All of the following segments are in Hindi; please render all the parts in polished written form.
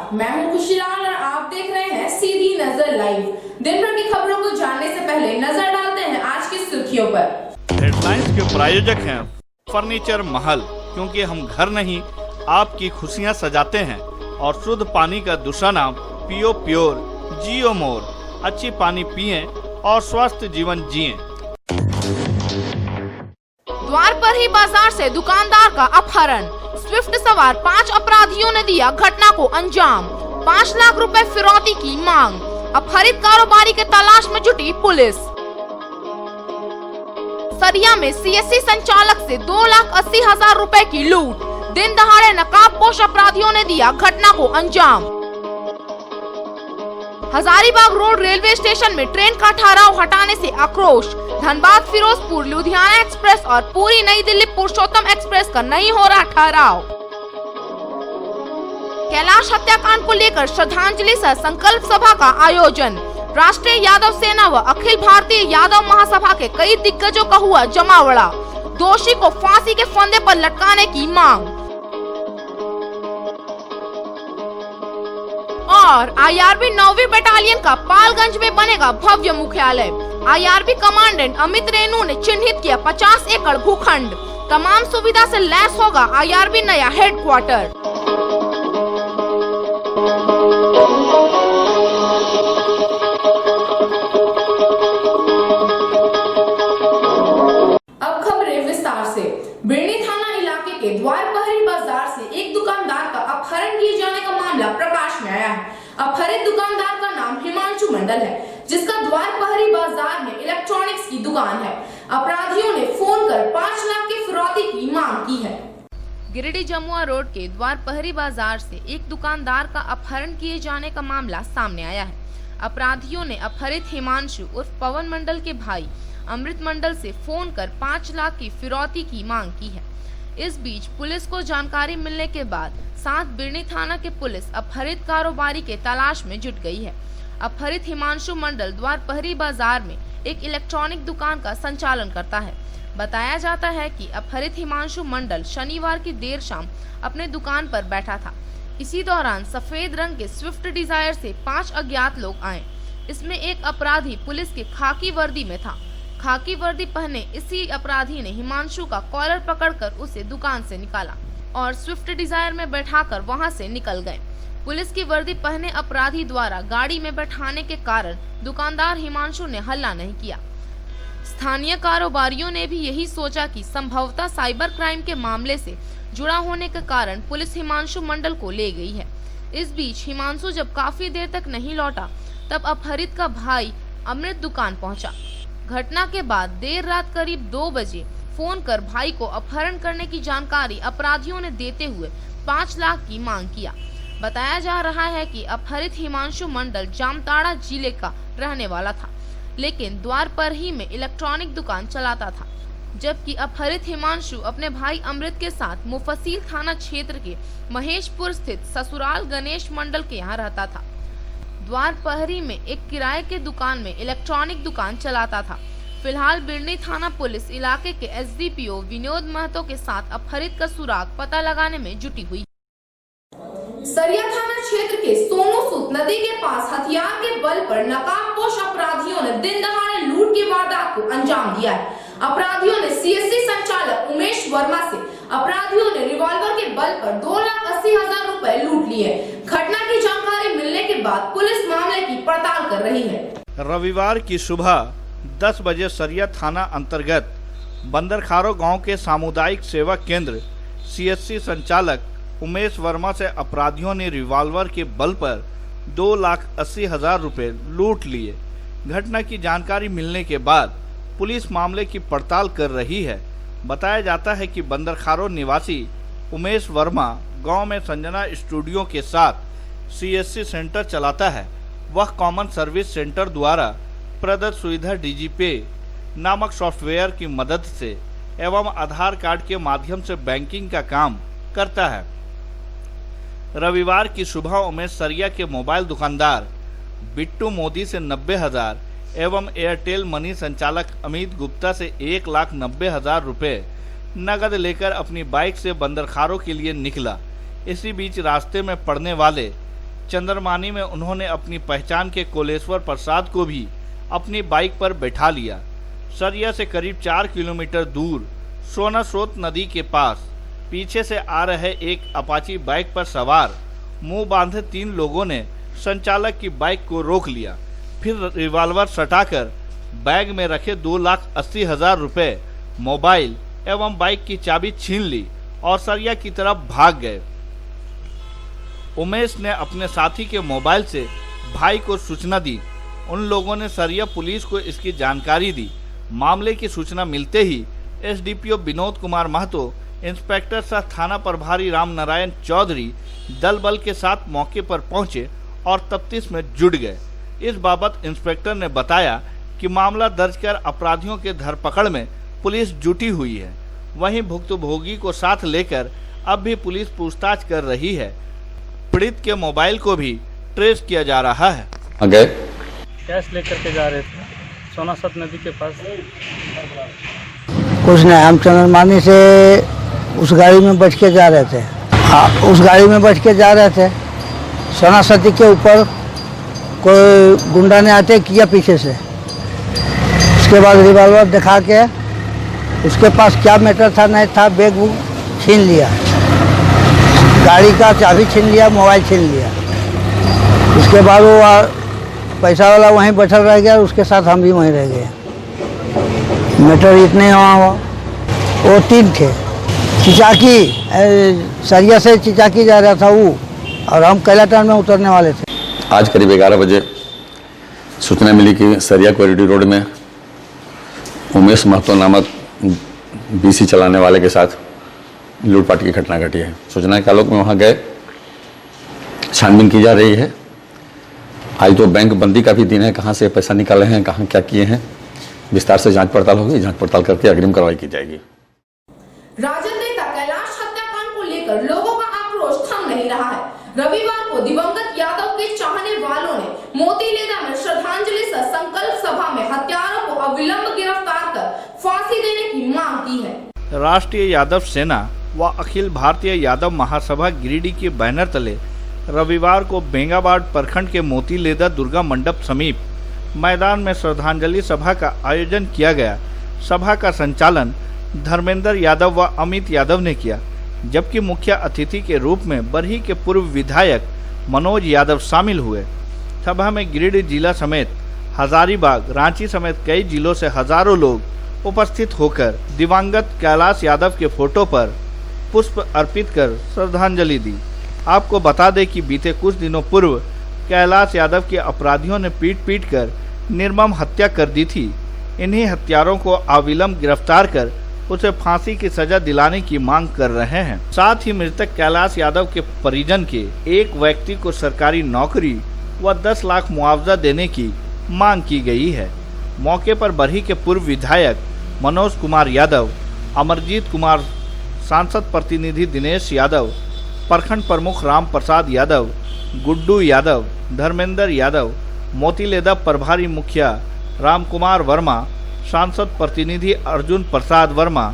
नमस्कार, मैं हूं खुशीलाल और आप देख रहे हैं सीधी नजर लाइव। दिन भर की खबरों को जानने से पहले नजर डालते हैं आज की सुर्खियों पर। हेडलाइंस के प्रायोजक हैं फर्नीचर महल, क्योंकि हम घर नहीं आपकी खुशियां सजाते हैं। और शुद्ध पानी का दूसरा नाम पियो प्योर, जियो मोर। अच्छी पानी पिएं और स्वस्थ जीवन जिएं। द्वार पर ही बाजार से दुकानदार का अपहरण। स्विफ्ट सवार 5 अपराधियों ने दिया घटना को अंजाम। 5 लाख रुपए फिरौती की मांग। अपहरित कारोबारी के तलाश में जुटी पुलिस। सरिया में सीएससी संचालक से 2,80,000 रुपए की लूट। दिन दहाड़े नकाबपोश अपराधियों ने दिया घटना को अंजाम। हजारीबाग रोड रेलवे स्टेशन में ट्रेन का ठहराव हटाने से आक्रोश। धनबाद फिरोजपुर लुधियाना एक्सप्रेस और पूरी नई दिल्ली पुरुषोत्तम एक्सप्रेस का नहीं हो रहा ठहराव। कैलाश हत्याकांड को लेकर श्रद्धांजलि सह संकल्प सभा का आयोजन। राष्ट्रीय यादव सेना व अखिल भारतीय यादव महासभा के कई दिग्गजों का हुआ जमावड़ा। दोषी को फांसी के फंदे पर लटकाने की मांग। और आईआरबी 9वीं बटालियन का पालगंज में बनेगा भव्य मुख्यालय। आईआरबी कमांडेंट अमित रेणु ने चिन्हित किया 50 एकड़ भूखंड। तमाम सुविधा से लैस होगा आईआरबी नया हेडक्वार्टर। अब खबरें विस्तार से। बिरनी थाना इलाके के द्वारपहरी बाजार से एक दुकानदार का अपहरण किए जाने का मामला प्रकाश में आया है। अपहरित दुकानदार का नाम हिमांशु मंडल है, जिसका द्वारपहरी बाजार में इलेक्ट्रॉनिक्स की दुकान है। अपराधियों ने फोन कर 5 लाख की फिरौती की मांग की है। गिरिडीह जमुआ रोड के द्वारपहरी बाजार से एक दुकानदार का अपहरण किए जाने का मामला सामने आया है। अपराधियों ने अपहरित हिमांशु उर्फ पवन मंडल के भाई अमृत मंडल से फोन कर 5 लाख की फिरौती की मांग की है। इस बीच पुलिस को जानकारी मिलने के बाद साथ बिरनी थाना के पुलिस अपहरित कारोबारी के तलाश में जुट गई है। अपहरित हिमांशु मंडल द्वारपहरी बाजार में एक इलेक्ट्रॉनिक दुकान का संचालन करता है। बताया जाता है कि अपहरित हिमांशु मंडल शनिवार की देर शाम अपने दुकान पर बैठा था। इसी दौरान सफेद रंग के स्विफ्ट डिजायर से 5 अज्ञात लोग आए। इसमें एक अपराधी पुलिस के खाकी वर्दी में था। खाकी वर्दी पहने इसी अपराधी ने हिमांशु का कॉलर पकड़कर उसे दुकान से निकाला और स्विफ्ट डिजायर में बैठाकर वहां से निकल गए। पुलिस की वर्दी पहने अपराधी द्वारा गाड़ी में बैठाने के कारण दुकानदार हिमांशु ने हल्ला नहीं किया। स्थानीय कारोबारियों ने भी यही सोचा कि संभवतः साइबर क्राइम के मामले से जुड़ा होने के कारण पुलिस हिमांशु मंडल को ले गई है। इस बीच हिमांशु जब काफी देर तक नहीं लौटा, तब अपहरित का भाई अमृत दुकान पहुंचा। घटना के बाद देर रात करीब 2 बजे फोन कर भाई को अपहरण करने की जानकारी अपराधियों ने देते हुए 5 लाख की मांग किया। बताया जा रहा है कि अपहरित हिमांशु मंडल जामताड़ा जिले का रहने वाला था, लेकिन द्वार पर ही में इलेक्ट्रॉनिक दुकान चलाता था। जबकि अपहरित हिमांशु अपने भाई अमृत के साथ मुफस्सिल थाना क्षेत्र के महेशपुर स्थित ससुराल गणेश मंडल के यहाँ रहता था। द्वारपहरी में एक किराए के दुकान में इलेक्ट्रॉनिक दुकान चलाता था। फिलहाल बिरनी थाना पुलिस इलाके के एसडीपीओ विनोद महतो के साथ अपहरित का सुराग पता लगाने में जुटी हुई। सरिया थाना क्षेत्र के सोनूसूत नदी के पास हथियार के बल पर नकाबपोश अपराधियों ने दिन दहाड़े लूट की वारदात को अंजाम दिया है। अपराधियों ने सीएससी संचालक उमेश वर्मा से अपराधियों ने रिवॉल्वर के बल पर 2,80,000 रुपए लूट लिए। घटना की जानकारी मिलने के बाद पुलिस मामले की पड़ताल कर रही है। रविवार की सुबह 10 बजे सरिया थाना अंतर्गत बंदरखारो गांव के सामुदायिक सेवा केंद्र सीएससी संचालक उमेश वर्मा से अपराधियों ने रिवॉल्वर के बल पर 2,80,000 रुपए लूट लिए। घटना की जानकारी मिलने के बाद पुलिस मामले की पड़ताल कर रही है। बताया जाता है कि बंदरखारो निवासी उमेश वर्मा गांव में संजना स्टूडियो के साथ सीएससी सेंटर चलाता है। वह कॉमन सर्विस सेंटर द्वारा प्रदत्त सुविधा डीजीपे नामक सॉफ्टवेयर की मदद से एवं आधार कार्ड के माध्यम से बैंकिंग का काम करता है। रविवार की सुबह उमेश सरिया के मोबाइल दुकानदार बिट्टू मोदी से 90,000 एवं एयरटेल मनी संचालक अमित गुप्ता से 1,90,000 रुपये नगद लेकर अपनी बाइक से बंदरखारों के लिए निकला। इसी बीच रास्ते में पड़ने वाले चंद्रमानी में उन्होंने अपनी पहचान के कोलेश्वर प्रसाद को भी अपनी बाइक पर बैठा लिया। सरिया से करीब 4 किलोमीटर दूर सोना स्रोत नदी के पास पीछे से आ रहे एक अपाची बाइक पर सवार मुंह बांधे 3 लोगों ने संचालक की बाइक को रोक लिया। फिर रिवॉल्वर सटाकर बैग में रखे 2,80,000 रुपए, मोबाइल एवं बाइक की चाबी छीन ली और सरिया की तरफ भाग गए। उमेश ने अपने साथी के मोबाइल से भाई को सूचना दी। उन लोगों ने सरिया पुलिस को इसकी जानकारी दी। मामले की सूचना मिलते ही एसडीपीओ विनोद कुमार महतो, इंस्पेक्टर सह थाना प्रभारी राम नारायण चौधरी दल बल के साथ मौके पर पहुंचे और तफ्तीश में जुट गए। इस बाबत इंस्पेक्टर ने बताया कि मामला दर्ज कर अपराधियों के धरपकड़ में पुलिस जुटी हुई है। वहीं भुक्तभोगी को साथ लेकर अब भी पुलिस पूछताछ कर रही है। पीड़ित के मोबाइल को भी ट्रेस किया जा रहा है। कैश लेकर के जा रहे थे सोना सत नदी के पास। कुछ नहीं, हम चंद्रमानी से उस गाड़ी में बैठ के जा रहे थे। हाँ, उस गाड़ी में बैठ के जा रहे थे। सोना सती के ऊपर कोई गुंडा ने आते किया पीछे से। उसके बाद रिवॉल्वर दिखा के उसके पास क्या मैटर था नहीं था, बैग वो छीन लिया, गाड़ी का चाबी छीन लिया, मोबाइल छीन लिया। उसके बाद वो पैसा वाला वहीं बैठल रह गया, उसके साथ हम भी वहीं रह गए। मैटर इतने हुआ। वो 3 थे। चिचाकी, सरिया से चिचाकी जा रहा था वो, और हम कैलाटन में उतरने वाले थे। आज करीब 11 बजे सूचना मिली कि सरिया कोरिडोर रोड में उमेश महतो नामक बीसी चलाने वाले के साथ लूटपाट की घटना घटी है। सूचना के आलोक में वहाँ गए, छानबीन की जा रही है। आज तो बैंक बंदी का भी दिन है, कहाँ से पैसा निकाले हैं, कहाँ क्या किए हैं, विस्तार से जांच पड़ताल होगी। जांच पड़ताल करके अग्रिम कार्रवाई की जाएगी। राजद नेता कैलाश हत्याकांड को लेकर लोगों का आक्रोश थम नहीं रहा है। रविवार को दिवंगत यादव के चाहने वालों ने मोतीलेदा में श्रद्धांजलि सह संकल्प सभा में हत्यारों को अविलंब गिरफ्तार कर फांसी देने की मांग की है। राष्ट्रीय यादव सेना व अखिल भारतीय यादव महासभा गिरिडीह के बैनर तले रविवार को बेंगाबाद प्रखंड के मोतीलेदा दुर्गा मंडप समीप मैदान में श्रद्धांजलि सभा का आयोजन किया गया। सभा का संचालन धर्मेंद्र यादव व अमित यादव ने किया, जबकि मुख्य अतिथि के रूप में बरही के पूर्व विधायक मनोज यादव शामिल हुए। सभा में गिरिडीह जिला समेत हजारीबाग, रांची समेत कई जिलों से हजारों लोग उपस्थित होकर दिवंगत कैलाश यादव के फोटो पर पुष्प अर्पित कर श्रद्धांजलि दी। आपको बता दें कि बीते कुछ दिनों पूर्व कैलाश यादव के अपराधियों ने पीट कर निर्मम हत्या कर दी थी। इन्हीं हत्यारों को अविलंब गिरफ्तार कर उसे फांसी की सजा दिलाने की मांग कर रहे हैं। साथ ही मृतक कैलाश यादव के परिजन के एक व्यक्ति को सरकारी नौकरी व 10 लाख मुआवजा देने की मांग की गई है। मौके पर बरही के पूर्व विधायक मनोज कुमार यादव, अमरजीत कुमार, सांसद प्रतिनिधि दिनेश यादव, प्रखंड प्रमुख राम प्रसाद यादव, गुड्डू यादव, धर्मेंद्र यादव, मोतीलेदा प्रभारी मुखिया राम कुमार वर्मा, सांसद प्रतिनिधि अर्जुन प्रसाद वर्मा,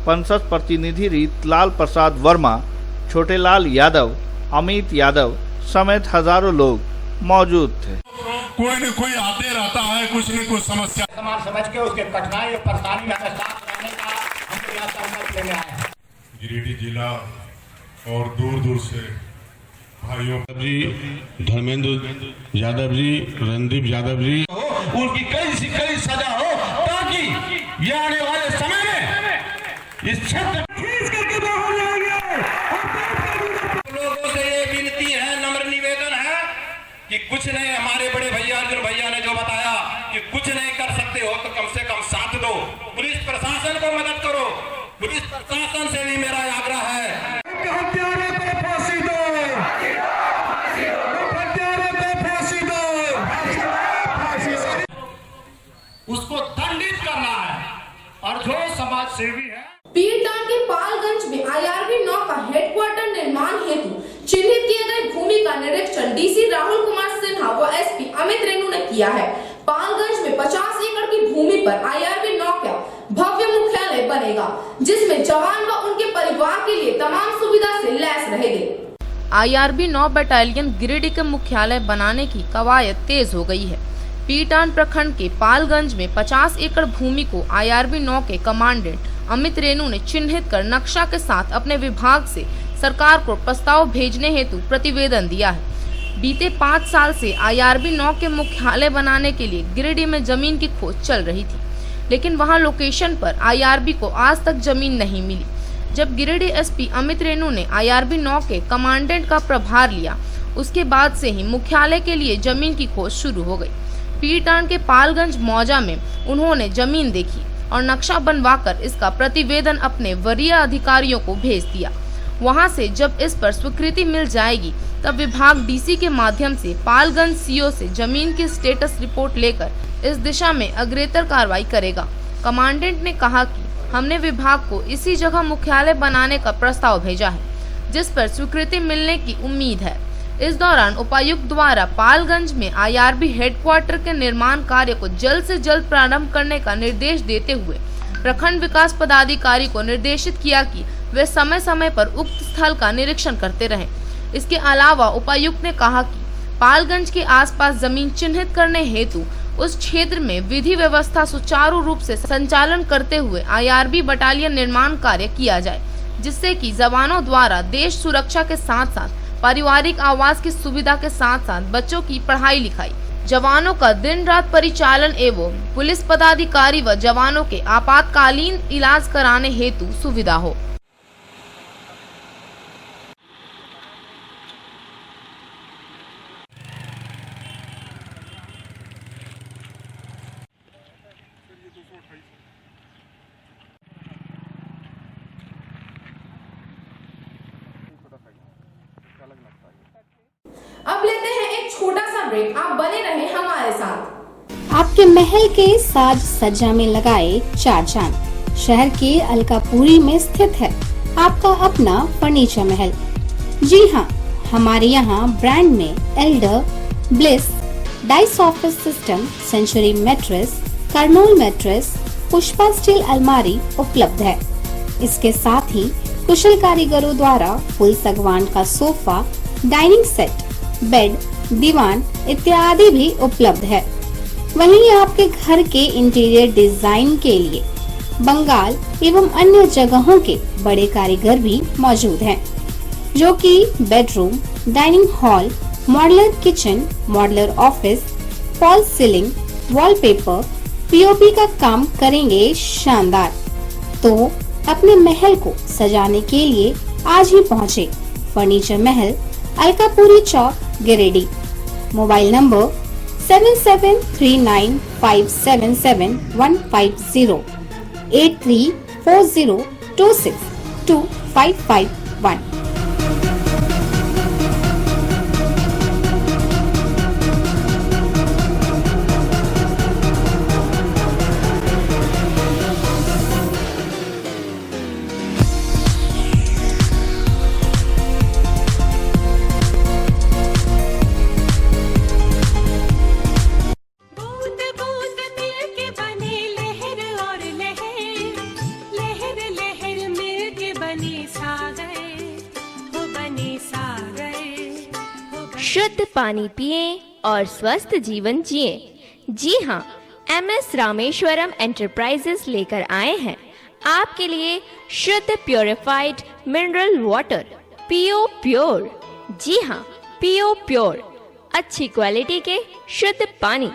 पंचायत प्रतिनिधि रीतलाल प्रसाद वर्मा, छोटेलाल यादव, अमित यादव समेत हजारों लोग मौजूद थे। कोई न कोई आते रहता है, कुछ न कुछ समस्या समाज समझ के उसके कठिनाई और परेशानी में साथ रहने का हम यहाँ सहमत लेने आए हैं। गिरिडीह जिला और दूर दूर से भाइयों जी, धर्मेंद्र यादव जी, रणदीप यादव जी, उनकी कई सजा हो ताकि ये आने वाले समय में इस क्षेत्र करके बाहर जाएंगे। लोगों से ये विनती है, नम्र निवेदन है कि कुछ नहीं, हमारे बड़े भैया अर्जुन भैया ने जो बताया कि कुछ नहीं कर सकते हो तो कम से कम साथ दो, पुलिस प्रशासन को मदद करो। पुलिस प्रशासन से भी मेरा आग्रह है, हत्यारे को फांसी दो, हत्यारे को फांसी दो, उसको दंडित करना है। और जो समाज सेवी है। पीरटान के पालगंज में IRB 9 का हेडक्वार्टर निर्माण हेतु चिन्हित किए गए भूमि का निरीक्षण DC राहुल कुमार सिन्हा व SP अमित रेणु ने किया है। पालगंज में 50 एकड़ की भूमि पर IRB 9 का भव्य मुख्यालय बनेगा, जिसमें जवान व उनके परिवार के लिए तमाम सुविधा से लैस रहेंगे। IRB 9 बटालियन गिरिडीह के मुख्यालय बनाने की कवायद तेज हो गई है। पीटान प्रखंड के पालगंज में 50 एकड़ भूमि को IRB 9 के कमांडेंट अमित रेणु ने चिन्हित कर नक्शा के साथ अपने विभाग से सरकार को प्रस्ताव भेजने हेतु प्रतिवेदन दिया है। बीते 5 साल से IRB 9 के मुख्यालय बनाने के लिए गिरिडीह में जमीन की खोज चल रही थी, लेकिन वहां लोकेशन पर IRB को आज तक जमीन नहीं मिली। जब गिरिडीह SP अमित रेणु ने IRB 9 के कमांडेंट का प्रभार लिया, उसके बाद से ही मुख्यालय के लिए जमीन की खोज शुरू हो गई। पीटान के पालगंज मौजा में उन्होंने जमीन देखी और नक्शा बनवाकर इसका प्रतिवेदन अपने वरीय अधिकारियों को भेज दिया। वहां से जब इस पर स्वीकृति मिल जाएगी, तब विभाग DC के माध्यम से पालगंज CO से जमीन की स्टेटस रिपोर्ट लेकर इस दिशा में अग्रेतर कार्रवाई करेगा। कमांडेंट ने कहा कि हमने विभाग को इसी जगह मुख्यालय बनाने का प्रस्ताव भेजा है, जिस पर स्वीकृति मिलने की उम्मीद है। इस दौरान उपायुक्त द्वारा पालगंज में IRB हेडक्वार्टर के निर्माण कार्य को जल्द से जल्द प्रारंभ करने का निर्देश देते हुए प्रखंड विकास पदाधिकारी को निर्देशित किया कि वे समय समय पर उक्त स्थल का निरीक्षण करते रहें। इसके अलावा उपायुक्त ने कहा कि पालगंज के आसपास जमीन चिन्हित करने हेतु उस क्षेत्र में विधि व्यवस्था सुचारू रूप से संचालन करते हुए IRB बटालियन निर्माण कार्य किया जाए, जिससे कि जवानों द्वारा देश सुरक्षा के साथ साथ पारिवारिक आवास की सुविधा के साथ साथ बच्चों की पढ़ाई लिखाई, जवानों का दिन रात परिचालन एवं पुलिस पदाधिकारी व जवानों के आपातकालीन इलाज कराने हेतु सुविधा हो। अब लेते हैं एक छोटा सा ब्रेक, आप बने रहें हमारे साथ। आपके महल के साज सज्जा में लगाए 4 चांद। शहर के अलकापुरी में स्थित है आपका अपना फर्नीचर महल। जी हाँ, हमारे यहाँ ब्रांड में Elder, Bliss, Dice office system, Century mattress, Kurnool mattress, Pushpa steel अलमारी उपलब्ध है। इसके साथ ही कुशल कारीगरों द्वारा फुल सागवान का सोफा, डाइनिंग सेट, बेड, दीवान इत्यादि भी उपलब्ध है। वहीं आपके घर के इंटीरियर डिजाइन के लिए बंगाल एवं अन्य जगहों के बड़े कारीगर भी मौजूद हैं, जो कि bedroom, dining hall, modular kitchen, modular office, fall ceiling, wallpaper, POP का काम करेंगे शानदार। तो अपने महल को सजाने के लिए आज ही पहुँचे furniture Mahal, Alkapuri Chowk, Giridih. Mobile number 7739577150 8340262551। शुद्ध पानी पिएं और स्वस्थ जीवन जिएं। जी हाँ, MS रामेश्वरम एंटरप्राइजेस लेकर आए हैं आपके लिए शुद्ध purified mineral water PO pure. जी हाँ, PO प्योर, अच्छी क्वालिटी के शुद्ध पानी।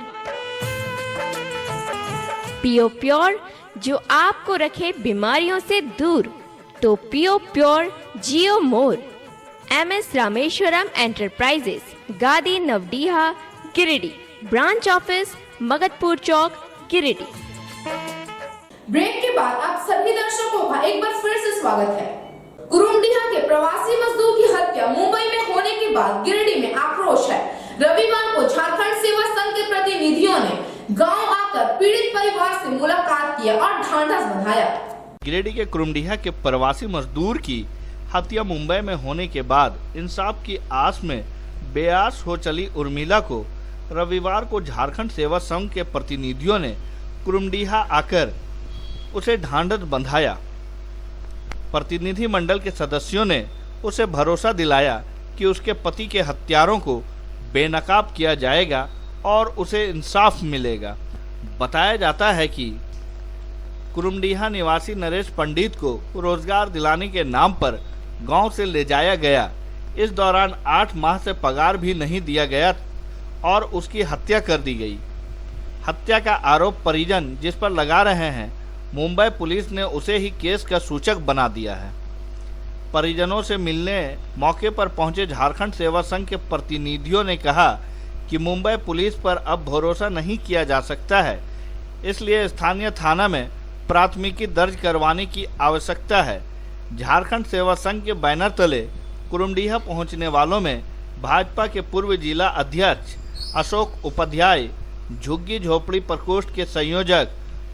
PO प्योर जो आपको रखे बीमारियों से दूर, तो PO प्योर जियो मोर। MS रामेश्वरम एंटरप्राइजेस, गादी नवडीहा, गिरिडीह। ब्रांच ऑफिस मगतपुर चौक, गिरिडीह। ब्रेक के बाद आप सभी दर्शकों का एक बार फिर से स्वागत है। कुरुमडीहा के प्रवासी मजदूर की हत्या मुंबई में होने के बाद गिरिडीह में आक्रोश है। रविवार को झारखंड सेवा संघ के प्रतिनिधियों ने गांव आकर पीड़ित परिवार से मुलाकात किया और ढांढस बंधाया। गिरिडीह के कुरुमडीहा के प्रवासी मजदूर की हत्या मुंबई में होने के बाद इंसाफ की आस में बेआस हो चली उर्मिला को रविवार को झारखंड सेवा संघ के प्रतिनिधियों ने कुरुमडीहा आकर उसे ढांढस बंधाया। प्रतिनिधि मंडल के सदस्यों ने उसे भरोसा दिलाया कि उसके पति के हत्यारों को बेनकाब किया जाएगा और उसे इंसाफ मिलेगा। बताया जाता है कि कुरुमडीहा निवासी नरेश पंडित को रोजगार दिलाने के नाम पर गांव से ले जाया गया। इस दौरान 8 माह से पगार भी नहीं दिया गया और उसकी हत्या कर दी गई। हत्या का आरोप परिजन जिस पर लगा रहे हैं, मुंबई पुलिस ने उसे ही केस का सूचक बना दिया है। परिजनों से मिलने मौके पर पहुंचे झारखंड सेवा संघ के प्रतिनिधियों ने कहा कि मुंबई पुलिस पर अब भरोसा नहीं किया जा सकता है, इसलिए स्थानीय थाना में प्राथमिकी दर्ज करवाने की आवश्यकता है। झारखंड सेवा संघ के बैनर तले कुरुमडीहा पहुंचने वालों में भाजपा के पूर्व जिला अध्यक्ष अशोक उपाध्याय, झुग्गी झोपड़ी प्रकोष्ठ के संयोजक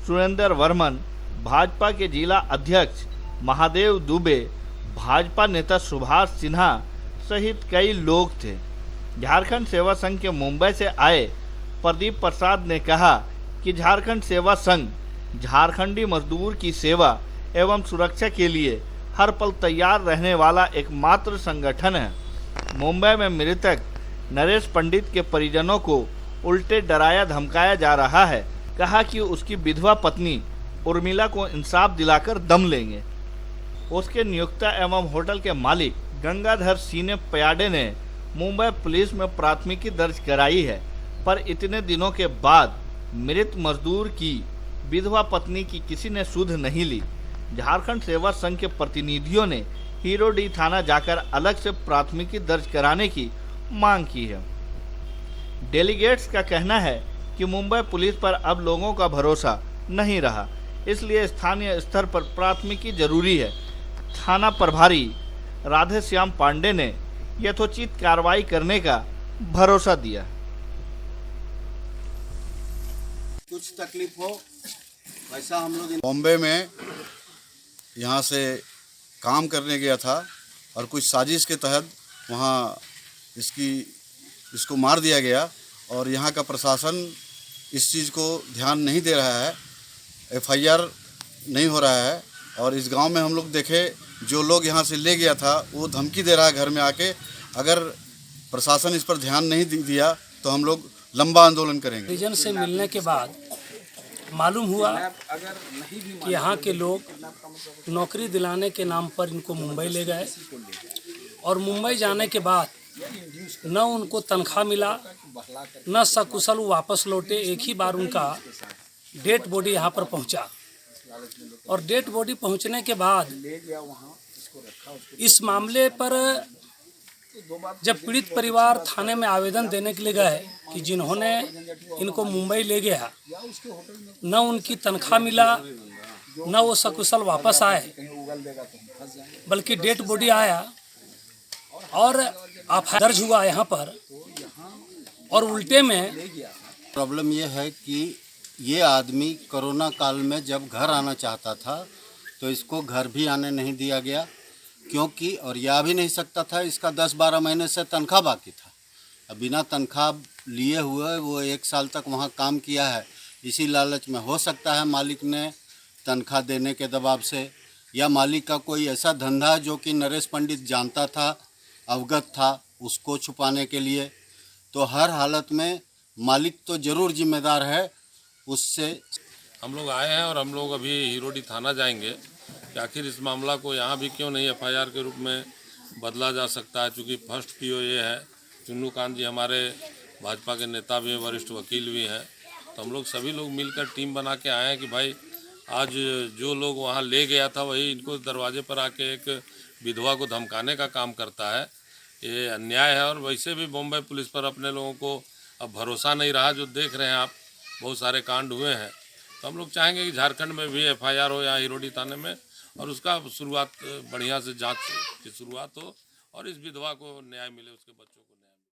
सुरेंद्र वर्मन, भाजपा के जिला अध्यक्ष महादेव दुबे, भाजपा नेता सुभाष सिन्हा सहित कई लोग थे। झारखंड सेवा संघ के मुंबई से आए प्रदीप प्रसाद ने कहा कि झारखंड सेवा संघ झारखंडी मजदूर की सेवा एवं सुरक्षा के लिए हर पल तैयार रहने वाला एकमात्र संगठन है। मुंबई में मृतक नरेश पंडित के परिजनों को उल्टे डराया धमकाया जा रहा है। कहा कि उसकी विधवा पत्नी उर्मिला को इंसाफ दिलाकर दम लेंगे। उसके नियोक्ता एवं होटल के मालिक गंगाधर सीने पयाडे ने मुंबई पुलिस में प्राथमिकी दर्ज कराई है, पर इतने दिनों के बाद मृत मजदूर की विधवा पत्नी की किसी ने सुध नहीं ली। झारखंड सेवा संघ के प्रतिनिधियों ने हीरोडी थाना जाकर अलग से प्राथमिकी दर्ज कराने की मांग की है। डेलीगेट्स का कहना है कि मुंबई पुलिस पर अब लोगों का भरोसा नहीं रहा, इसलिए स्थानीय स्तर पर प्राथमिकी जरूरी है। थाना प्रभारी राधे श्याम पांडे ने यथोचित कार्रवाई करने का भरोसा दिया। कुछ तकलीफ हो वैसा हम लोग बॉम्बे में यहाँ से काम करने गया था और कुछ साजिश के तहत वहाँ इसको मार दिया गया और यहाँ का प्रशासन इस चीज़ को ध्यान नहीं दे रहा है, FIR नहीं हो रहा है। और इस गांव में हम लोग देखे जो लोग यहाँ से ले गया था वो धमकी दे रहा है घर में आके, अगर प्रशासन इस पर ध्यान नहीं दिया तो हम लोग लंबा आंदोलन करेंगे। परिजन से मिलने के बाद मालूम हुआ कि यहाँ के लोग नौकरी दिलाने के नाम पर इनको मुंबई ले गए और मुंबई जाने के बाद न उनको तनख्वाह मिला, न सकुशल वापस लौटे। एक ही बार उनका डेड बॉडी यहाँ पर पहुँचा और डेड बॉडी पहुँचने के बाद इस मामले पर जब पीड़ित परिवार थाने में आवेदन देने के लिए गए कि जिन्होंने इनको मुंबई ले गया, न उनकी तनख्वाह मिला, न वो सकुशल वापस आए, बल्कि डेड बॉडी आया और एफआईआर दर्ज हुआ यहाँ पर। और उल्टे में प्रॉब्लम ये है कि ये आदमी कोरोना काल में जब घर आना चाहता था तो इसको घर भी आने नहीं दिया गया, क्योंकि और या भी नहीं सकता था, इसका 10-12 महीने से तनख्वाह बाकी था। अब बिना तनख्वाह लिए हुए वो 1 साल तक वहाँ काम किया है। इसी लालच में हो सकता है मालिक ने तनख्वाह देने के दबाव से, या मालिक का कोई ऐसा धंधा जो कि नरेश पंडित जानता था, अवगत था, उसको छुपाने के लिए। तो हर हालत में मालिक तो ज़रूर जिम्मेदार है उससे। हम लोग आए हैं और हम लोग अभी हीरोडी थाना जाएंगे कि आखिर इस मामला को यहाँ भी क्यों नहीं FIR के रूप में बदला जा सकता है। चूँकि फर्स्ट PO ये है, चुन्नू कांत जी हमारे भाजपा के नेता भी हैं, वरिष्ठ वकील भी हैं। तो हम लोग सभी लोग मिलकर टीम बना के आए हैं कि भाई आज जो लोग वहाँ ले गया था वही इनको दरवाजे पर आके एक विधवा को धमकाने का काम करता है। ये अन्याय है। और वैसे भी बॉम्बे पुलिस पर अपने लोगों को अब भरोसा नहीं रहा। जो देख रहे हैं आप, बहुत सारे कांड हुए हैं। तो हम लोग चाहेंगे कि झारखंड में भी FIR हो यहाँ हीरोडी थाने में, और उसका शुरुआत बढ़िया से जांच की शुरुआत हो और इस विधवा को न्याय मिले, उसके बच्चों को न्याय मिले।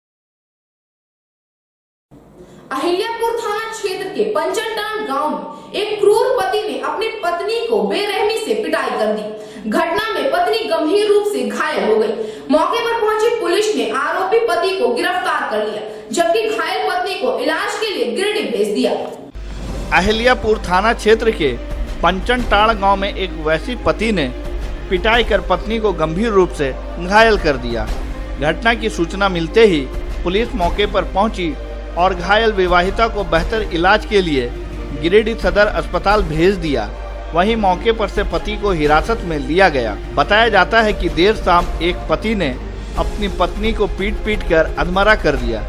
अहिल्यापुर थाना क्षेत्र के पंचनटांड गांव में एक क्रूर पति ने अपनी पत्नी को बेरहमी से पिटाई कर दी। घटना में पत्नी गंभीर रूप से घायल हो गई। मौके पर पहुंची पुलिस ने आरोपी पति को गिरफ्तार कर लिया, जबकि घायल पत्नी को इलाज के लिए गिरिडीह भेज दिया। अहिल्यापुर थाना क्षेत्र के पंचनटाड़ गांव में एक वैसी पति ने पिटाई कर पत्नी को गंभीर रूप से घायल कर दिया। घटना की सूचना मिलते ही पुलिस मौके पर पहुंची और घायल विवाहिता को बेहतर इलाज के लिए गिरिडीह सदर अस्पताल भेज दिया। वहीं मौके पर से पति को हिरासत में लिया गया। बताया जाता है कि देर शाम एक पति ने अपनी पत्नी को पीट कर अधमरा कर दिया।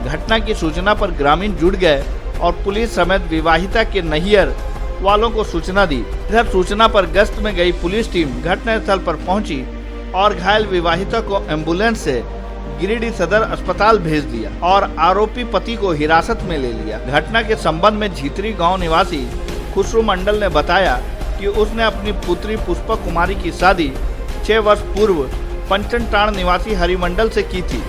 घटना की सूचना पर ग्रामीण जुट गए और पुलिस समेत विवाहिता के नैहर वालों को सूचना दी। इधर सूचना पर गश्त में गई पुलिस टीम घटनास्थल पर पहुंची और घायल विवाहिता को एम्बुलेंस से गिरिडीह सदर अस्पताल भेज दिया और आरोपी पति को हिरासत में ले लिया। घटना के संबंध में झीतरी गांव निवासी खुशरू मंडल ने बताया कि उसने अपनी पुत्री पुष्पा कुमारी की शादी 6 वर्ष पूर्व पंचनटाण निवासी हरिमंडल से की थी।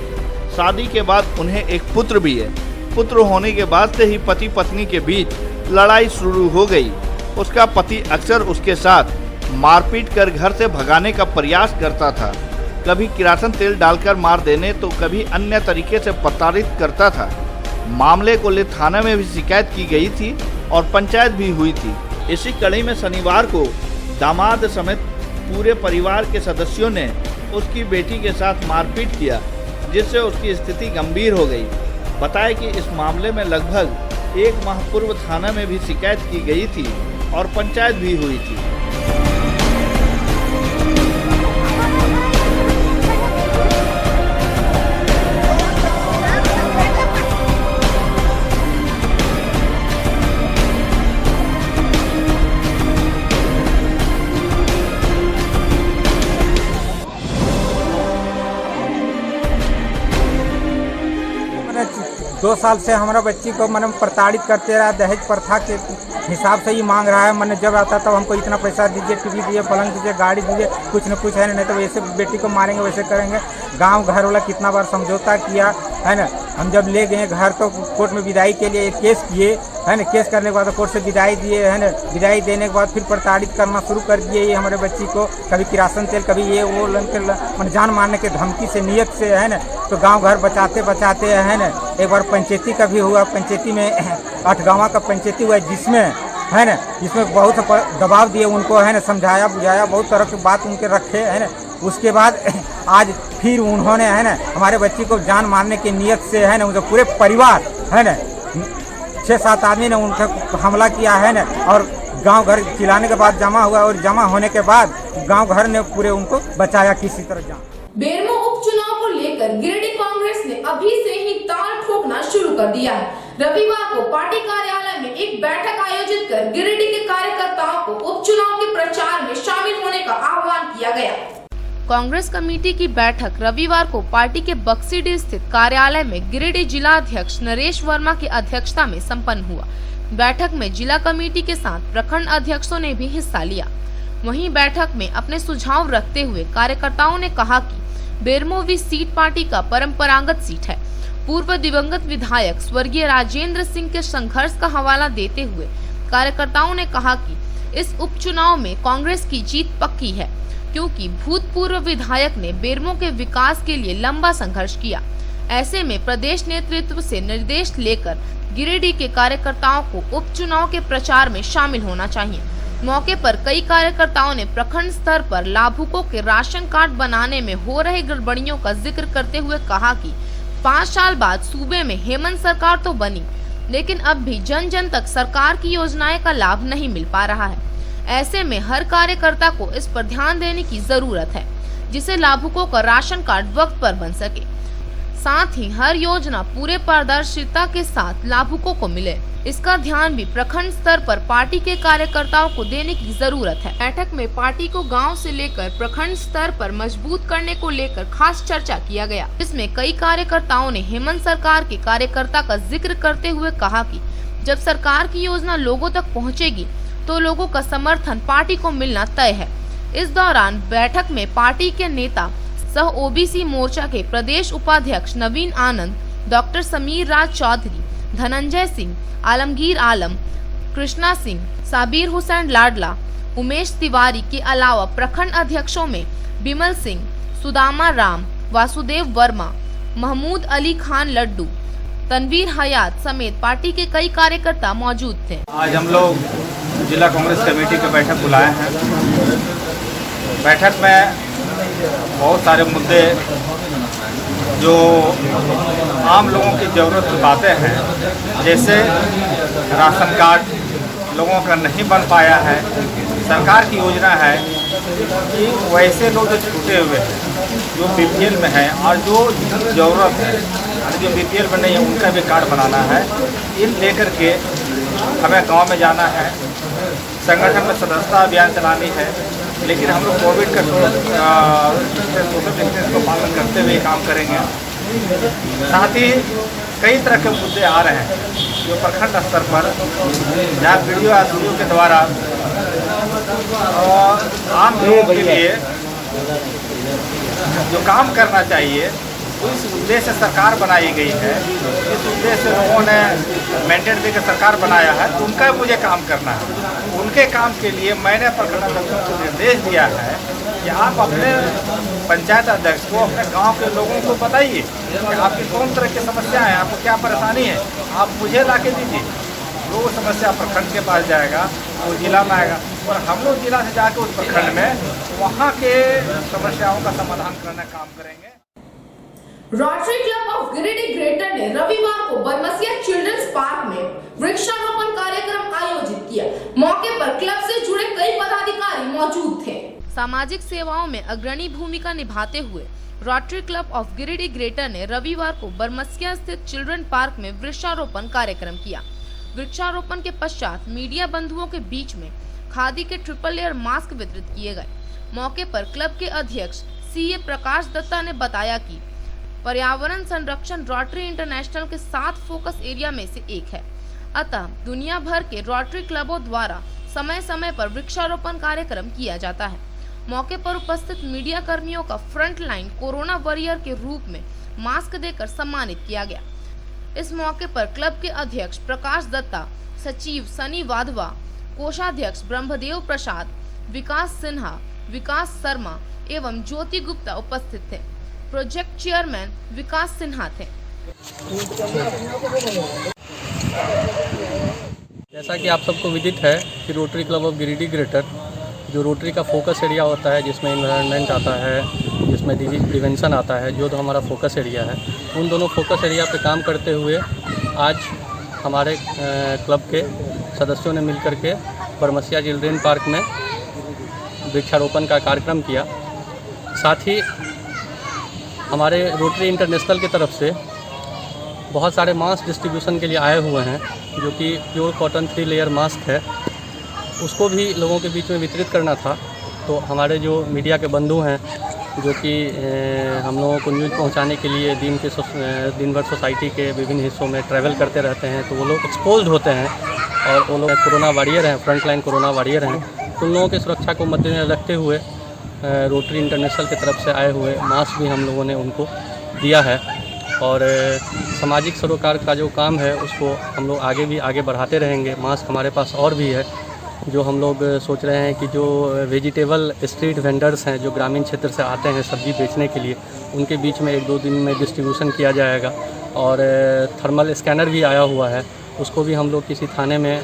शादी के बाद उन्हें एक पुत्र भी है। पुत्र होने के बाद से ही पति पत्नी के बीच लड़ाई शुरू हो गई। उसका पति अक्सर उसके साथ मारपीट कर घर से भगाने का प्रयास करता था। कभी किरासन तेल डालकर मार देने तो कभी अन्य तरीके से प्रताड़ित करता था। मामले को ले थाने में भी शिकायत की गई थी और पंचायत भी हुई थी। इसी कड़ी में शनिवार को दामाद समेत पूरे परिवार के सदस्यों ने उसकी बेटी के साथ मारपीट किया, जिससे उसकी स्थिति गंभीर हो गई। बताया कि इस मामले में लगभग 1 माह पूर्व थाना में भी शिकायत की गई थी और पंचायत भी हुई थी। मैंने 2 साल से हमारा बच्ची को मैंने प्रताड़ित करते रहा। दहेज प्रथा के हिसाब से ही मांग रहा है। मैंने जब आता तब हमको इतना पैसा दीजिए, टीवी दीजिए, पलंग दीजिए, गाड़ी दीजिए, कुछ न कुछ है नहीं तो वैसे बेटी को मारेंगे, वैसे करेंगे। गांव घर वाला कितना बार समझौता किया है ना। हम जब ले गए घर तो कोर्ट में विदाई के लिए केस किए है ना। केस करने के बाद कोर्ट से विदाई दिए है ना। विदाई देने के बाद फिर प्रताड़ित करना शुरू कर दिए ये हमारे बच्ची को। कभी किरासन तेल, कभी ये वो मैंने जान मारने के धमकी से, नियत से है ना। तो गांव घर बचाते बचाते है ना, एक बार पंचायती का भी हुआ। पंचायती में 8 गाँव का पंचायती हुआ, जिसमें है ना, जिसमें बहुत दबाव दिए उनको है ना, समझाया बुझाया, बहुत तरह की बात उनके रखे है ना। उसके बाद आज फिर उन्होंने है ना हमारे बच्ची को जान मारने की नियत से है ना, उनके पूरे परिवार है ना 6-7 आदमी ने उनके हमला किया है ना। और गांव घर चिल्लाने के बाद जमा हुआ और जमा होने के बाद गांव घर ने पूरे उनको बचाया किसी तरह जान। बेरमो उपचुनाव को लेकर गिरिडीह कांग्रेस ने अभी से ही ताल ठोकना शुरू कर दिया है। रविवार को पार्टी कार्यालय में एक बैठक आयोजित कर गिरिडीह के कार्यकर्ताओं को उपचुनाव के प्रचार में शामिल होने का आह्वान किया गया। कांग्रेस कमेटी की बैठक रविवार को पार्टी के बक्सीडीह स्थित कार्यालय में गिरिडीह जिला अध्यक्ष नरेश वर्मा की अध्यक्षता में संपन्न हुआ। बैठक में जिला कमेटी के साथ प्रखंड अध्यक्षों ने भी हिस्सा लिया। वहीं बैठक में अपने सुझाव रखते हुए कार्यकर्ताओं ने कहा कि बेरमो सीट पार्टी का परंपरागत सीट है। पूर्व दिवंगत विधायक स्वर्गीय राजेंद्र सिंह के संघर्ष का हवाला देते हुए कार्यकर्ताओं ने कहा कि इस उपचुनाव में कांग्रेस की जीत पक्की है, क्योंकि भूतपूर्व विधायक ने बेरमो के विकास के लिए लंबा संघर्ष किया। ऐसे में प्रदेश नेतृत्व से निर्देश लेकर गिरिडीह के कार्यकर्ताओं को उपचुनाव के प्रचार में शामिल होना चाहिए। मौके पर कई कार्यकर्ताओं ने प्रखंड स्तर पर लाभुकों के राशन कार्ड बनाने में हो रहे गड़बड़ियों का जिक्र करते हुए कहा कि 5 साल बाद सूबे में हेमंत सरकार तो बनी, लेकिन अब भी जन जन तक सरकार की योजनाएं का लाभ नहीं मिल पा रहा है। ऐसे में हर कार्यकर्ता को इस पर ध्यान देने की जरूरत है, जिससे लाभुकों का राशन कार्ड वक्त पर बन सके। साथ ही हर योजना पूरे पारदर्शिता के साथ लाभुकों को मिले, इसका ध्यान भी प्रखंड स्तर पर पार्टी के कार्यकर्ताओं को देने की जरूरत है। बैठक में पार्टी को गांव से लेकर प्रखंड स्तर पर मजबूत करने को लेकर खास चर्चा किया गया, जिसमें कई कार्यकर्ताओं ने हेमंत सरकार के कार्यकर्ता का जिक्र करते हुए कहा कि जब सरकार की योजना लोगों तक पहुंचेगी तो लोगों का समर्थन पार्टी को मिलना तय है। इस दौरान बैठक में पार्टी के नेता सह ओबीसी मोर्चा के प्रदेश उपाध्यक्ष नवीन आनंद, डॉक्टर समीर राज चौधरी, धनंजय सिंह, आलमगीर आलम, कृष्णा सिंह, साबिर हुसैन लाडला, उमेश तिवारी के अलावा प्रखंड अध्यक्षों में बिमल सिंह, सुदामा राम, वासुदेव वर्मा, महमूद अली खान लड्डू, तनवीर हयात समेत पार्टी के कई कार्यकर्ता मौजूद थे। आज हम लोग जिला कांग्रेस कमेटी की बैठक बुलाए हैं। बैठक में बहुत सारे मुद्दे जो आम लोगों की ज़रूरत की बातें हैं, जैसे राशन कार्ड लोगों का नहीं बन पाया है। सरकार की योजना है कि वैसे लोग जो छूटे हुए हैं, जो बीपीएल में हैं और जो ज़रूरत है, जो बीपीएल में नहीं है उनका भी कार्ड बनाना है। इन लेकर के हमें गांव में जाना है, संगठन में सदस्यता अभियान चलानी है। लेकिन हम लोग कोविड का सोशल डिस्टेंस को पालन करते हुए काम करेंगे। साथ ही कई तरह के मुद्दे आ रहे हैं जो प्रखंड स्तर पर जहाँ वीडियो एसडीओ के द्वारा आम लोगों के लिए जो काम करना चाहिए, उस उद्देश्य से सरकार बनाई गई है। इस उद्देश्य से लोगों ने मैंडेट देकर सरकार बनाया है, तो उनका मुझे काम करना है। उनके काम के लिए मैंने प्रखंड अध्यक्षों को निर्देश दिया है कि आप अपने पंचायत अध्यक्ष को अपने गांव के लोगों को बताइए कि आपकी कौन तरह की समस्या है, आपको क्या परेशानी है, आप मुझे ला के दीजिए। वो समस्या प्रखंड के पास जाएगा, वो जिला में आएगा और हम लोग जिला से जाकर उस प्रखंड में वहाँ के समस्याओं का समाधान करने का काम करेंगे। Rotary club of Giridih greater ने रविवार को बरमसिया चिल्ड्रंस पार्क में वृक्षारोपण कार्यक्रम आयोजित किया। मौके पर क्लब से जुड़े कई पदाधिकारी मौजूद थे। सामाजिक सेवाओं में अग्रणी भूमिका निभाते हुए rotary club of Giridih greater ने रविवार को बरमसिया स्थित चिल्ड्रन पार्क में वृक्षारोपण कार्यक्रम किया। वृक्षारोपण के पश्चात मीडिया बंधुओं के बीच में खादी के ट्रिपल लेयर मास्क वितरित किए गए। मौके पर क्लब के अध्यक्ष सीए प्रकाश दत्ता ने बताया कि पर्यावरण संरक्षण रोटरी इंटरनेशनल के 7 फोकस एरिया में से एक है। अतः दुनिया भर के रोटरी क्लबों द्वारा समय समय पर वृक्षारोपण कार्यक्रम किया जाता है। मौके पर उपस्थित मीडिया कर्मियों का फ्रंट लाइन कोरोना वॉरियर के रूप में मास्क देकर सम्मानित किया गया। इस मौके पर क्लब के अध्यक्ष प्रकाश दत्ता, सचिव सनी वाधवा, कोषाध्यक्ष ब्रह्मदेव प्रसाद, विकास सिन्हा, विकास शर्मा एवं ज्योति गुप्ता उपस्थित थे। प्रोजेक्ट चेयरमैन विकास सिन्हा थे। जैसा कि आप सबको विदित है कि rotary club of Giridih greater जो रोटरी का फोकस एरिया होता है, जिसमें एनवायरनमेंट आता है, जिसमें डिजीज प्रिवेंशन आता है, जो हमारा फोकस एरिया है, उन दोनों फोकस एरिया पे काम करते हुए आज हमारे क्लब के सदस्यों ने मिलकर के बरमसिया चिल्ड्रेन पार्क में वृक्षारोपण का कार्यक्रम किया। साथ ही हमारे रोटरी इंटरनेशनल की तरफ से बहुत सारे मास्क डिस्ट्रीब्यूशन के लिए आए हुए हैं, जो कि प्योर कॉटन 3 लेयर मास्क है, उसको भी लोगों के बीच में वितरित करना था। तो हमारे जो मीडिया के बंधु हैं, जो कि हम लोगों को न्यूज़ पहुंचाने के लिए दिन भर सोसाइटी के विभिन्न हिस्सों में ट्रैवल करते रहते हैं, तो वो लोग एक्सपोज्ड होते हैं और वो लोग कोरोना वॉरियर हैं, फ्रंट लाइन कोरोना वॉरियर हैं। उन लोगों की सुरक्षा को मद्देनजर रखते हुए रोटरी इंटरनेशनल की तरफ से आए हुए मास्क भी हम लोगों ने उनको दिया है। और सामाजिक सरोकार का जो काम है उसको हम लोग आगे बढ़ाते रहेंगे। मास्क हमारे पास और भी है, जो हम लोग सोच रहे हैं कि जो वेजिटेबल स्ट्रीट वेंडर्स हैं, जो ग्रामीण क्षेत्र से आते हैं सब्जी बेचने के लिए, उनके बीच में 1-2 दिन में डिस्ट्रीब्यूशन किया जाएगा। और थर्मल स्कैनर भी आया हुआ है, उसको भी हम लोग किसी थाने में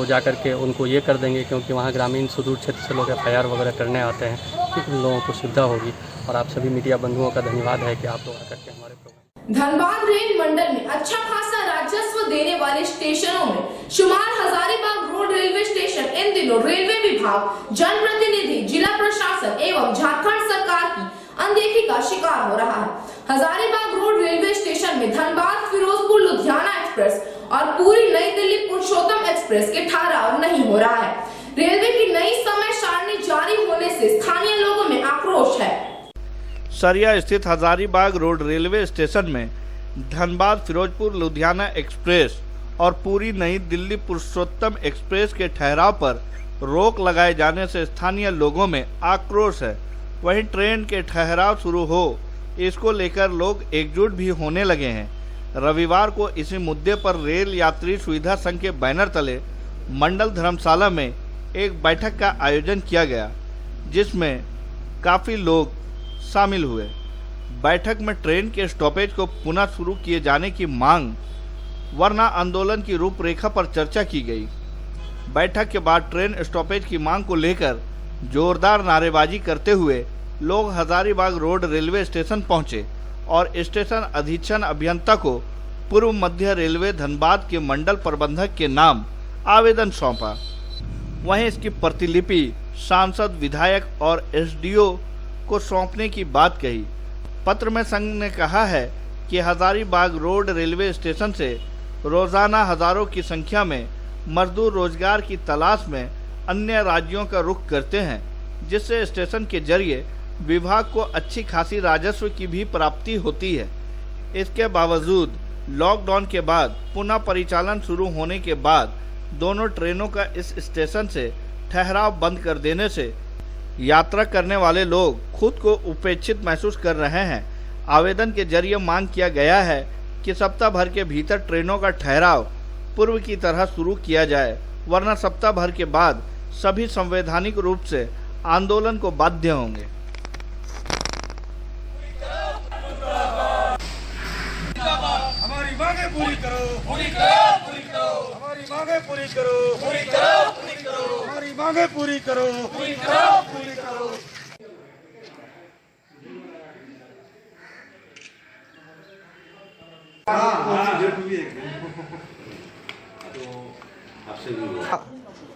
जा कर के उनको ये कर देंगे, क्योंकि वहाँ ग्रामीण सुदूर क्षेत्र से लोग FIR वगैरह करने आते हैं, कि उन लोगों को सुविधा होगी। और आप सभी मीडिया बंधुओं का धन्यवाद है कि आप लोग आकर के हमारे प्रोग्राम। धनबाद रेल मंडल में अच्छा खासा राजस्व देने वाले स्टेशनों में शुमार हजारीबाग रोड रेलवे स्टेशन इन दिनों रेलवे विभाग, जनप्रतिनिधि, जिला प्रशासन एवं झारखंड सरकार की अनदेखी का शिकार हो रहा है। हजारीबाग रोड रेलवे स्टेशन में धनबाद फिरोजपुर लुधियाना एक्सप्रेस और पूरी नई दिल्ली पुरुषोत्तम एक्सप्रेस के ठहराव नहीं हो रहा है। रेलवे की नई समय सारणी जारी होने से स्थानीय लोगों में आक्रोश है। सरिया स्थित हजारीबाग रोड रेलवे स्टेशन में धनबाद फिरोजपुर लुधियाना एक्सप्रेस और पूरी नई दिल्ली पुरुषोत्तम एक्सप्रेस के ठहराव पर रोक लगाए जाने से स्थानीय लोगों में आक्रोश है। वहीं ट्रेन के ठहराव शुरू हो, इसको लेकर लोग एकजुट भी होने लगे हैं। रविवार को इसी मुद्दे पर रेल यात्री सुविधा संघ के बैनर तले मंडल धर्मशाला में एक बैठक का आयोजन किया गया, जिसमें काफ़ी लोग शामिल हुए। बैठक में ट्रेन के स्टॉपेज को पुनः शुरू किए जाने की मांग वरना आंदोलन की रूपरेखा पर चर्चा की गई। बैठक के बाद ट्रेन स्टॉपेज की मांग को लेकर जोरदार नारेबाजी करते हुए लोग हजारीबाग रोड रेलवे स्टेशन पहुंचे और स्टेशन अधीक्षण अभियंता को पूर्व मध्य रेलवे धनबाद के मंडल प्रबंधक के नाम आवेदन सौंपा। वहीं इसकी प्रतिलिपि सांसद, विधायक और एसडीओ को सौंपने की बात कही। पत्र में संघ ने कहा है कि हजारीबाग रोड रेलवे स्टेशन से रोजाना हजारों की संख्या में मजदूर रोजगार की तलाश में अन्य राज्यों का रुख करते हैं, जिससे स्टेशन के जरिए विभाग को अच्छी खासी राजस्व की भी प्राप्ति होती है। इसके बावजूद लॉकडाउन के बाद पुनः परिचालन शुरू होने के बाद दोनों ट्रेनों का इस स्टेशन से ठहराव बंद कर देने से यात्रा करने वाले लोग खुद को उपेक्षित महसूस कर रहे हैं। आवेदन के जरिए मांग किया गया है कि सप्ताह भर के भीतर ट्रेनों का ठहराव पूर्व की तरह शुरू किया जाए, वरना सप्ताह भर के बाद सभी संवैधानिक रूप से आंदोलन को बाध्य होंगे। हमारी मांगे पूरी करो, पूरी करो, पूरी करो। हमारी मांगे पूरी करो, पूरी करो, पूरी करो। हमारी मांगे पूरी करो, पूरी करो, पूरी करो।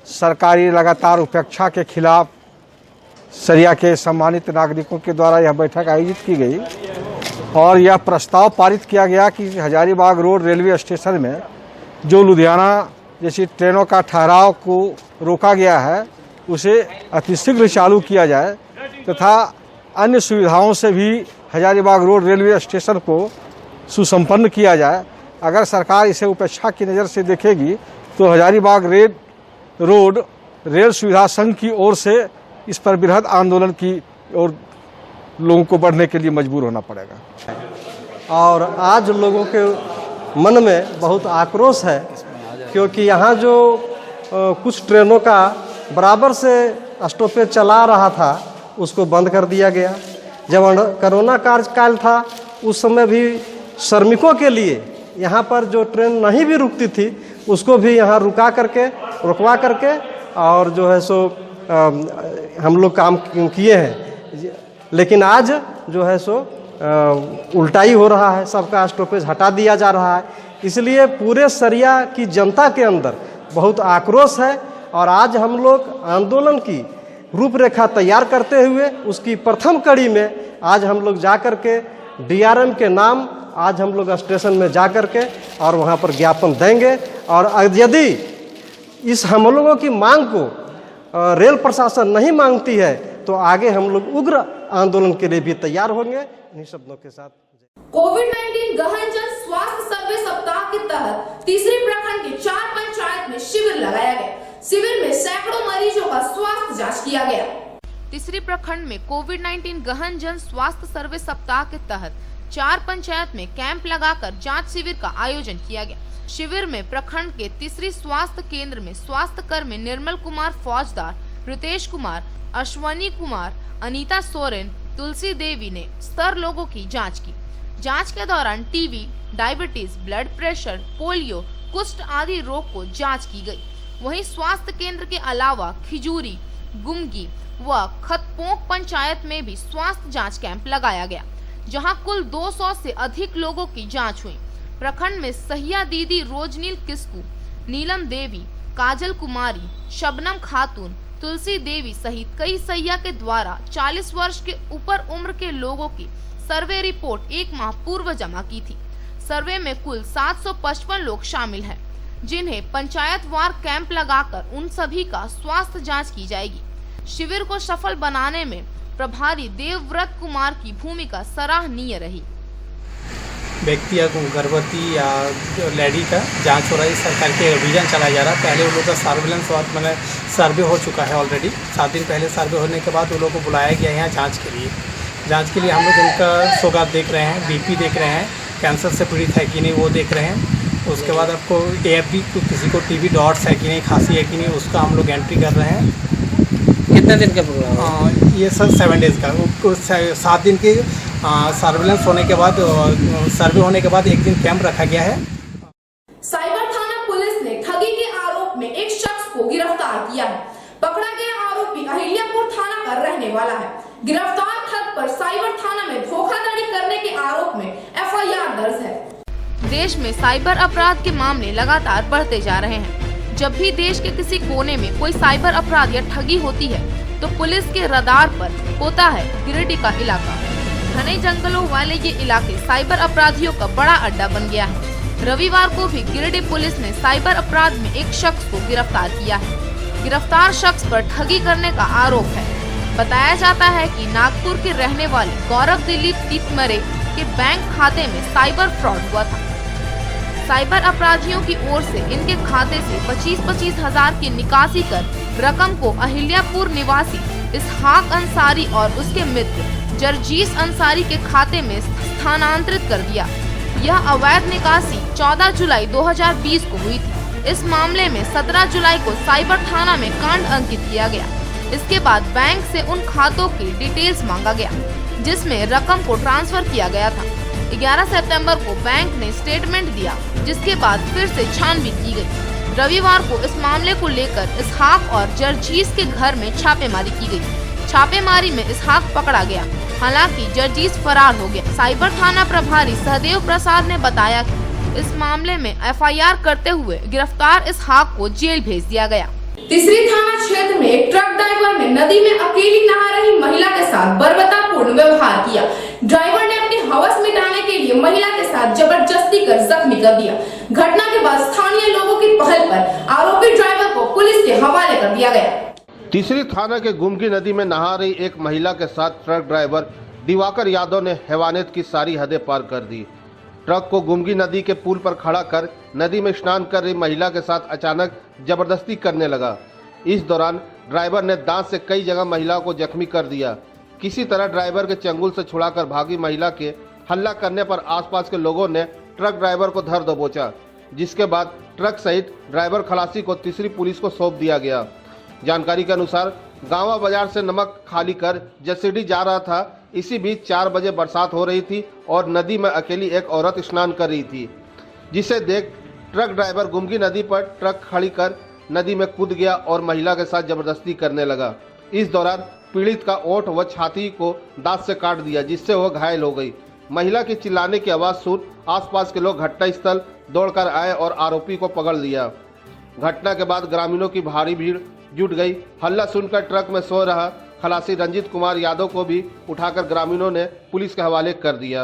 सरकारी लगातार उपेक्षा के खिलाफ सरिया के सम्मानित नागरिकों के द्वारा यह बैठक आयोजित की गई और यह प्रस्ताव पारित किया गया कि हजारीबाग रोड रेलवे स्टेशन में जो लुधियाना जैसी ट्रेनों का ठहराव को रोका गया है उसे अतिशीघ्र चालू किया जाए तथा अन्य सुविधाओं से भी हजारीबाग रोड रेलवे स्टेशन को सुसंपन्न किया जाए। अगर सरकार इसे उपेक्षा की नज़र से देखेगी तो हजारीबाग रोड रेल सुविधा संघ की ओर से इस पर बृहद आंदोलन की और लोगों को बढ़ने के लिए मजबूर होना पड़ेगा। और आज लोगों के मन में बहुत आक्रोश है क्योंकि यहाँ जो कुछ ट्रेनों का बराबर से स्टॉपेज चला रहा था उसको बंद कर दिया गया। जब कोरोना काल था उस समय भी श्रमिकों के लिए यहाँ पर जो ट्रेन नहीं भी रुकती थी उसको भी यहाँ रुकवा करके और जो है सो हम लोग काम किए हैं। लेकिन आज जो है सो उल्टा ही हो रहा है, सबका स्टॉपेज हटा दिया जा रहा है। इसलिए पूरे सरिया की जनता के अंदर बहुत आक्रोश है और आज हम लोग आंदोलन की रूपरेखा तैयार करते हुए उसकी प्रथम कड़ी में आज हम लोग जा कर के डीआरएम के नाम आज हम लोग स्टेशन में जा कर के और वहाँ पर ज्ञापन देंगे और यदि इस हम लोगों की मांग को रेल प्रशासन नहीं मांगती है तो आगे हम लोग उग्र आंदोलन के लिए भी तैयार होंगे। इन्हीं शब्दों के साथ कोविड-19 गहन जन स्वास्थ्य सर्वे सप्ताह के तहत तीसरे प्रखंड के 4 पंचायत में शिविर लगाया गया। शिविर में सैकड़ों मरीजों का स्वास्थ्य जांच किया गया। तीसरे प्रखंड में कोविड-19 गहन जन स्वास्थ्य सर्वे सप्ताह के तहत 4 पंचायत में कैंप लगाकर जांच शिविर का आयोजन किया गया। शिविर में प्रखंड के तीसरी स्वास्थ्य केंद्र में स्वास्थ्य कर्मी निर्मल कुमार फौजदार, रितेश कुमार, अश्वनी कुमार, अनीता सोरेन, तुलसी देवी ने स्तर लोगों की जांच की। जांच के दौरान TB, diabetes, blood pressure, polio, कुष्ठ आदि रोग को जांच की गई। वहीं स्वास्थ्य केंद्र के अलावा खिजूरी, गुमगी व खतपोंक पंचायत में भी स्वास्थ्य जांच कैंप लगाया गया, जहां कुल 200 से अधिक लोगों की जांच हुई। प्रखंड में सहिया दीदी रोजनील किस्कू, नीलम देवी, काजल कुमारी, शबनम खातून, तुलसी देवी सहित कई सहिया के द्वारा 40 वर्ष के ऊपर उम्र के लोगों की सर्वे रिपोर्ट 1 माह पूर्व जमा की थी। सर्वे में कुल 755 लोग शामिल हैं, जिन्हें पंचायतवार कैंप लगाकर उन सभी का स्वास्थ्य जांच की जाएगी। शिविर को सफल बनाने में प्रभारी देवव्रत कुमार की भूमिका सराहनीय रही। व्यक्ति या गर्भवती या लेडी का जांच हो रहा है, सरकार के अभियान चलाया जा रहा है। पहले उन लोगों का सर्विलेंस मैंने सर्वे हो चुका है ऑलरेडी। 7 दिन पहले सर्वे होने के बाद उन लोगों को बुलाया गया यहाँ जांच के लिए। जांच के लिए हम लोग उनका सौगात देख रहे हैं, बीपी देख रहे हैं, कैंसर से पीड़ित है कि नहीं वो देख रहे हैं। उसके बाद आपको AFB किसी को TB डॉट्स है कि नहीं, खांसी है कि नहीं, उसका हम लोग एंट्री कर रहे हैं। कितने दिन का प्रोग्राम? ये सर 7 डेज़ का। 7 दिन की सर्विलेंस होने के बाद, सर्वे होने के बाद 1 दिन कैंप रखा गया है। साइबर थाना पुलिस ने ठगी के आरोप में एक शख्स को गिरफ्तार किया है। पकड़ा गया आरोपी अहिल्यापुर थाना का रहने वाला है। गिरफ्तार ठग पर साइबर थाना में धोखाधड़ी करने के आरोप में FIR दर्ज है। देश में साइबर अपराध के मामले लगातार बढ़ते जा रहे हैं। जब भी देश के किसी कोने में कोई साइबर अपराध या ठगी होती है तो पुलिस के रडार पर होता है गिरिडीह का इलाका। घने जंगलों वाले ये इलाके साइबर अपराधियों का बड़ा अड्डा बन गया है। रविवार को भी गिरिडीह पुलिस ने साइबर अपराध में एक शख्स को गिरफ्तार किया है। गिरफ्तार शख्स पर ठगी करने का आरोप है। बताया जाता है कि नागपुर के रहने वाले गौरव दिलीप टिपमरे के बैंक खाते में साइबर फ्रॉड हुआ था। साइबर अपराधियों की ओर से इनके खाते से 25-25 हजार की निकासी कर रकम को अहिल्यापुर निवासी इसहाक अंसारी और उसके मित्र जरजीस अंसारी के खाते में स्थानांतरित कर दिया। यह अवैध निकासी 14 जुलाई 2020 को हुई थी। इस मामले में 17 जुलाई को साइबर थाना में कांड अंकित किया गया। इसके बाद बैंक से उन खातों की डिटेल्स मांगा गया जिसमें रकम को ट्रांसफर किया गया था। 11 सितंबर को बैंक ने स्टेटमेंट दिया जिसके बाद फिर से छानबीन की गई। रविवार को इस मामले को लेकर इसहाक और जरजीस के घर में छापेमारी की गई। छापेमारी में इसहाक पकड़ा गया, हालांकि जरजीस फरार हो गया। साइबर थाना प्रभारी सहदेव प्रसाद ने बताया कि इस मामले में FIR करते हुए गिरफ्तार इसहाक को जेल भेज दिया गया। तीसरी थाना क्षेत्र में एक ट्रक ड्राइवर ने नदी में अकेली नहा रही महिला के साथ बर्बरतापूर्ण व्यवहार किया। ड्राइवर ने अपनी हवस मिटाने के लिए महिला के साथ जबरदस्ती कर जख्मी कर दिया। घटना के बाद स्थानीय लोगों की पहल पर आरोपी ड्राइवर को पुलिस के हवाले कर दिया गया। तीसरी थाना के गुमकी नदी में नहा रही एक महिला के साथ ट्रक ड्राइवर दिवाकर यादव ने हैवानियत की सारी हदें पार कर दी। ट्रक को गुमकी नदी के पुल पर खड़ा कर नदी में स्नान कर रही महिला के साथ अचानक जबरदस्ती करने लगा। इस दौरान ड्राइवर ने दांत से कई जगह महिला को जख्मी कर दिया। किसी तरह ड्राइवर के चंगुल से छुड़ाकर भागी महिला के हल्ला करने पर आसपास के लोगों ने ट्रक ड्राइवर को धर दबोचा, जिसके बाद ट्रक सहित ड्राइवर खलासी को तीसरी पुलिस को सौंप दिया गया। जानकारी के अनुसार गांवा बाजार से नमक खाली कर जसीडीह जा रहा था। इसी बीच 4 बजे बरसात हो रही थी और नदी में अकेली एक औरत स्नान कर रही थी, जिसे देख ट्रक ड्राइवर गुमकी नदी पर ट्रक खड़ी कर नदी में कूद गया और महिला के साथ जबरदस्ती करने लगा। इस दौरान पीड़ित का ओंठ व छाती को दांत से काट दिया, जिससे वह घायल हो गई। महिला की चिल्लाने की आवाज़ सुन आसपास के लोग घटनास्थल दौड़कर आए और आरोपी को पकड़ लिया। घटना के बाद ग्रामीणों की भारी भीड़ जुट गई। हल्ला सुनकर ट्रक में सो रहा खलासी रंजीत कुमार यादव को भी उठाकर ग्रामीणों ने पुलिस के हवाले कर दिया।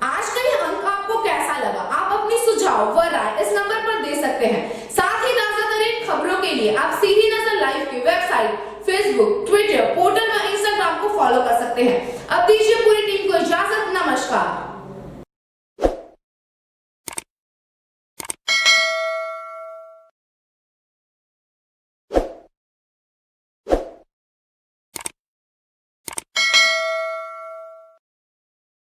आज का ये अंक आपको कैसा लगा? आप अपनी सुझाव व राय इस नंबर पर दे सकते हैं। साथ ही ताज़ा-तरीन खबरों के लिए आप सीधी नजर लाइव की वेबसाइट, फेसबुक, ट्विटर, पोर्टल व इंस्टाग्राम को फॉलो कर सकते हैं। अब दीजिए पूरी